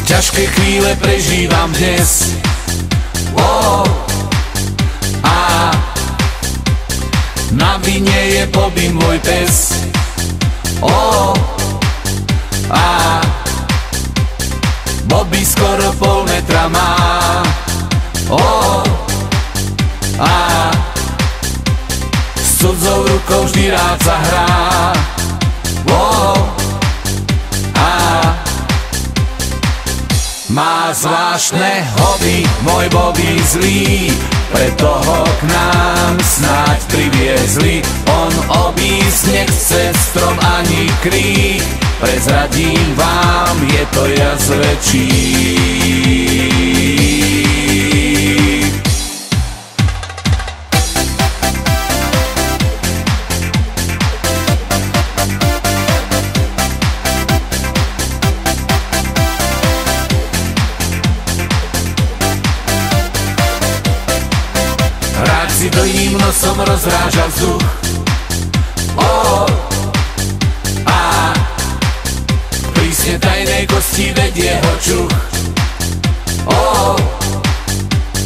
Ťažké chvíle prežívam dnes. A na vine je Bobby môj pes. A Bobby skoro pol metra má. A s cudzou rukou vždy rád sa hrá. A má zvláštne hobby môj Bobby zlý, preto ho k nám snáď priviezli. On obísť nechce strom ani krík, prezradím vám, je to jaz väčší. Rád si dlhým nosom rozráža vzduch. A prísne tajnej kosti vedie ho čuch.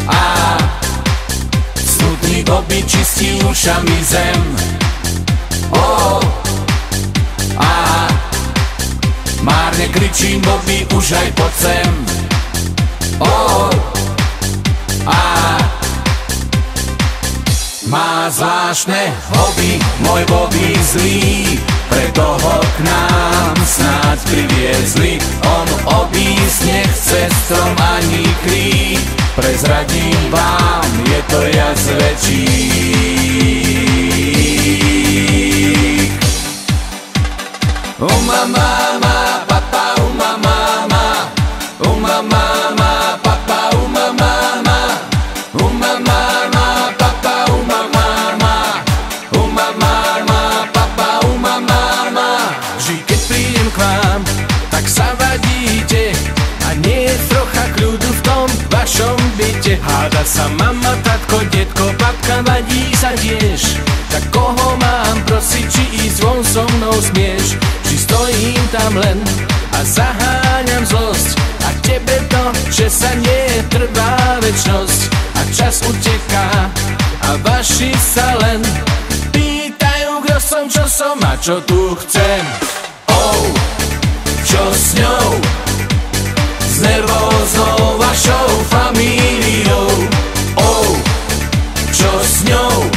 A smutný Bobby čistí ušami zem. A márne kričím Bobby, už aj poď sem. A má zvláštne hobby môj Bobby zlý, preto ho k nám snáď priviezli. On obísť nechce strom ani krík, prezradím vám, je to jaz väčší. Mama, papa, mama, mama, papa, mama, vždy keď prídem k vám, tak sa vadíte a nie je trocha kľudu v tom vašom byte. Háda sa mama, tatko, detko, babka, vadí sa tiež. Tak koho mám prosiť, či ísť von so mnou smieš? Či stojím tam len a zaháňam zlosť, a tebe to, že sa netrvá večnosť a čas uteká a vaši sa len pýtajú, kto som, čo som a čo tu chcem. Čo s ňou? S nervóznou vašou famíliou. Čo s ňou?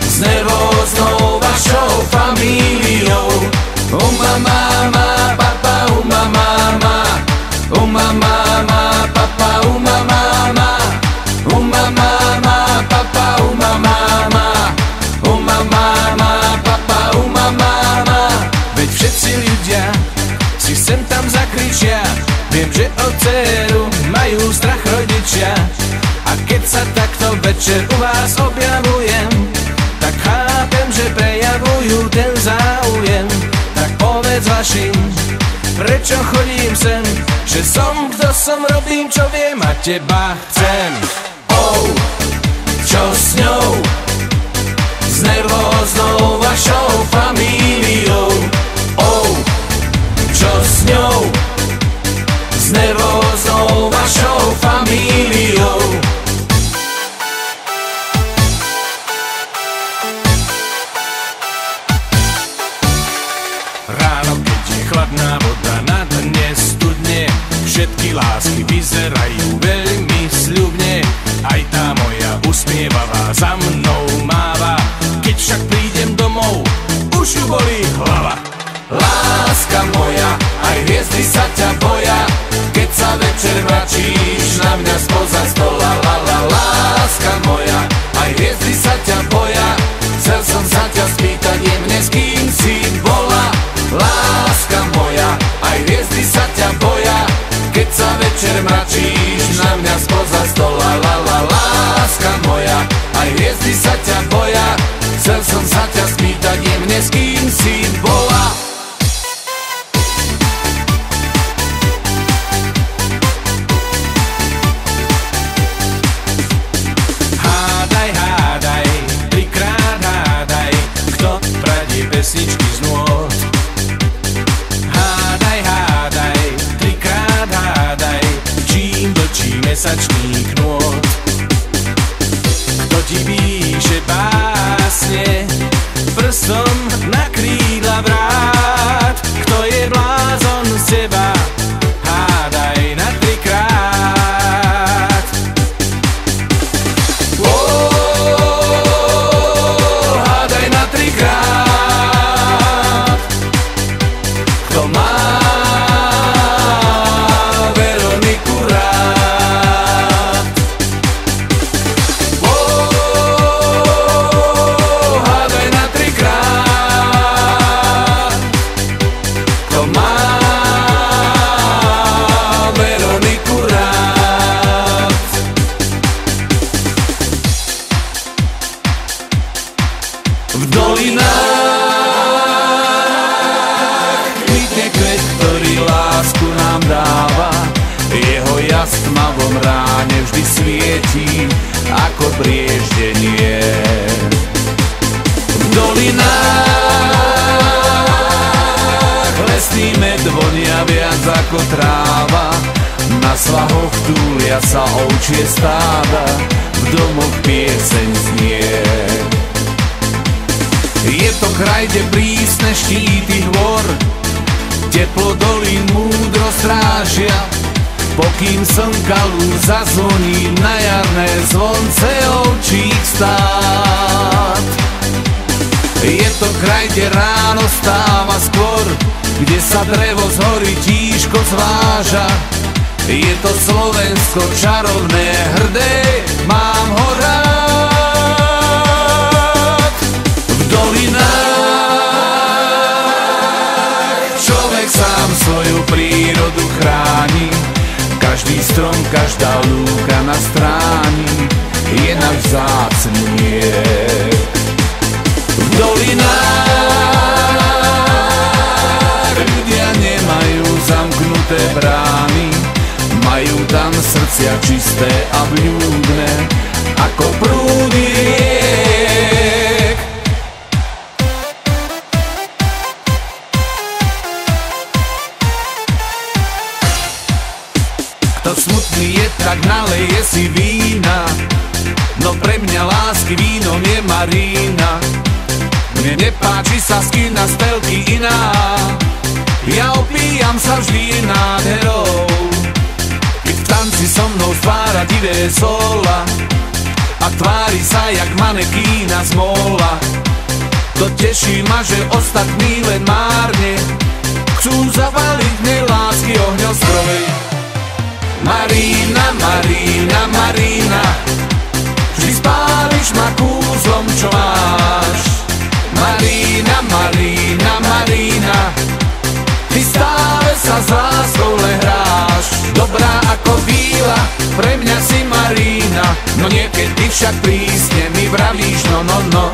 S nervóznou vašou famíliou. Mama, papa, mama, mama, papa, mama, papa, mama, papa, mama. Veď všetci ľudia si sem tam zakričia, viem, že o dceru majú strach rodičia. A keď sa takto večer u vás objavujem, tak chápem, že prejavujú ten záujem. Tak povedz vašim, prečo chodím sem, že som kto som, robím čo viem a teba chcem. Čo s ňou? S nervóznou vašou famíliou. Čo s ňou? S nervóznou vašou famíliou. Ráno, keď je chladná voda na dne studne, všetky lásky vyzerajú veľmi sľubne. Aj tá moja usmievavá za mnou máva, keď však prídem domov, už ju bolí hlava. Láska moja, aj hviezdy sa ťa boja, keď sa večer mračíš na mňa spoza stola. Láska moja, aj hviezdy sa ťa boja, chcel som sa ťa spýtať jemne, s kým si bola. Láska moja, aj hviezdy sa ťa boja, keď sa večer mračíš na mňa spoza stola. Láska moja, aj hviezdy sa ťa boja, chcel som sa ťa spýtať jemne, s kým si bola. lásku nám dáva. Jeho jas v tmavom ráne vždy svietí ako brieždenie. V dolinách lesný med vonia viac ako tráva. Na svahoch túlia sa ovčie stáda, v domoch pieseň znie. Je to kraj, kde prísne štíty hôr teplo dolín múdro strážia, pokým slnka lúč zazvoní na jarné zvonce ovčích stád. Je to kraj, kde ráno stáva skôr, kde sa drevo z hory tížko zváža. Je to Slovensko čarovné, hrdé, mám ho rád. V dolinách človek sám svoju prírodu chráni, každý strom, každá lúka na stráni je náš vzácny liek. V dolinách ľudia nemajú zamknuté brány, majú tam srdcia čisté a vľúdne ako prúdy riek. Kto smutný je, tak naleje si vína, no pre mňa lásky vínom je Marína. Mne nepáči sa skina z telky iná, ja opíjam sa vždy nádherou. Keď v tanci so mnou stvára divé sola a tvári sa jak manekína z móla, to teší ma, že ostatní len márne chcú zavaliť nelásky ohňostroj. Marína, Marína, Marína, vždy spáliš ma kúzlom, čo máš. Marína, Marína, Marína, ty stále sa s láskou len hráš. Dobrá ako víla, pre mňa si Marína, no niekedy však prísne mi vravíš no, no, no.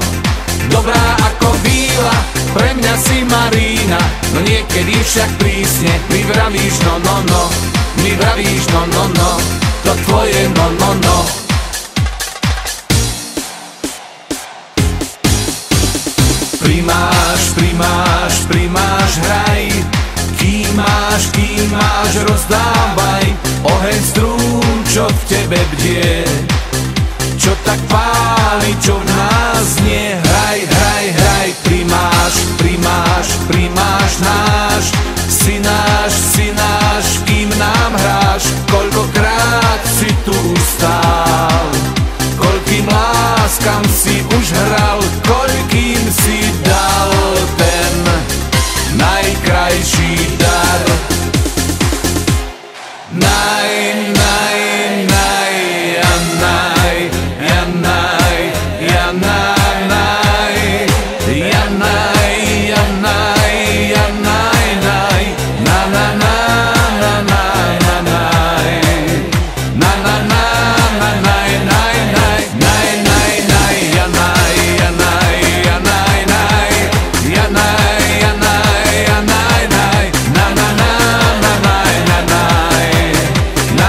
Dobrá ako víla, pre mňa si Marína, no niekedy však prísne mi vravíš no, no, no. Mi vravíš no, no, no, to tvoje no, no, no. Primáš, primáš, primáš, hraj, kým máš, rozdávaj oheň strún, čo v tebe bdie, čo tak páli, čo v nás nie. Hraj, hraj, hraj, primáš, primáš, primáš náš, si náš, kým nám hráš. Koľkokrát si tu stál, koľkým láskam si už hral, koľkým si dal ten najkrajší dar. Naj, naj, naj, ja naj, ja naj, ja naj, naj, ja naj, ja naj, ja naj, naj, na na na na na na naj, na na na na naj, naj, naj, naj, naj, naj, ja naj, ja naj, ja naj, naj, ja naj, ja naj, ja naj, naj, na na na na naj, na naj, na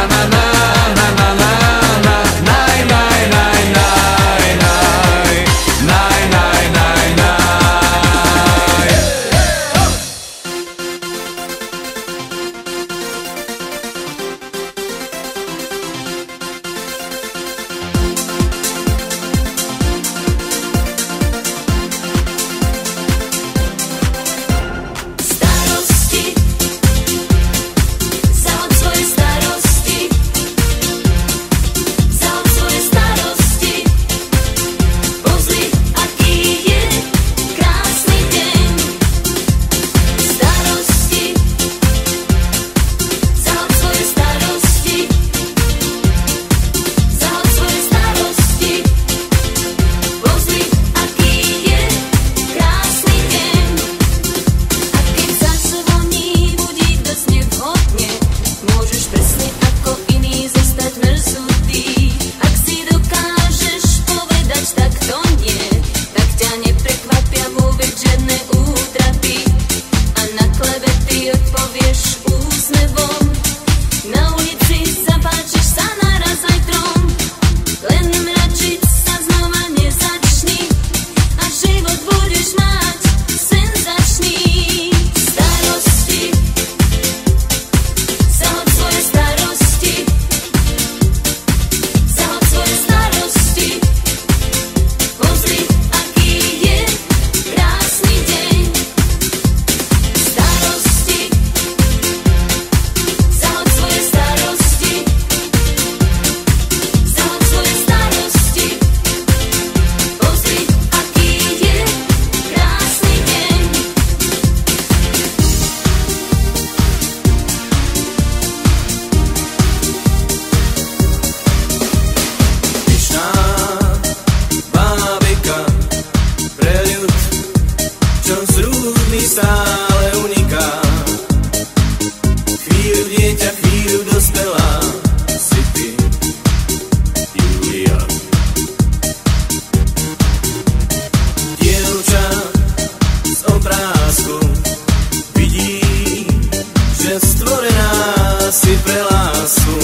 mi stále uniká. Chvíľu dieťa, chvíľu dospelá si ty, Julia. Dievča z obrázku vidí, že stvorená si pre lásku,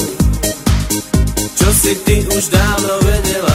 čo si ty už dávno vedela.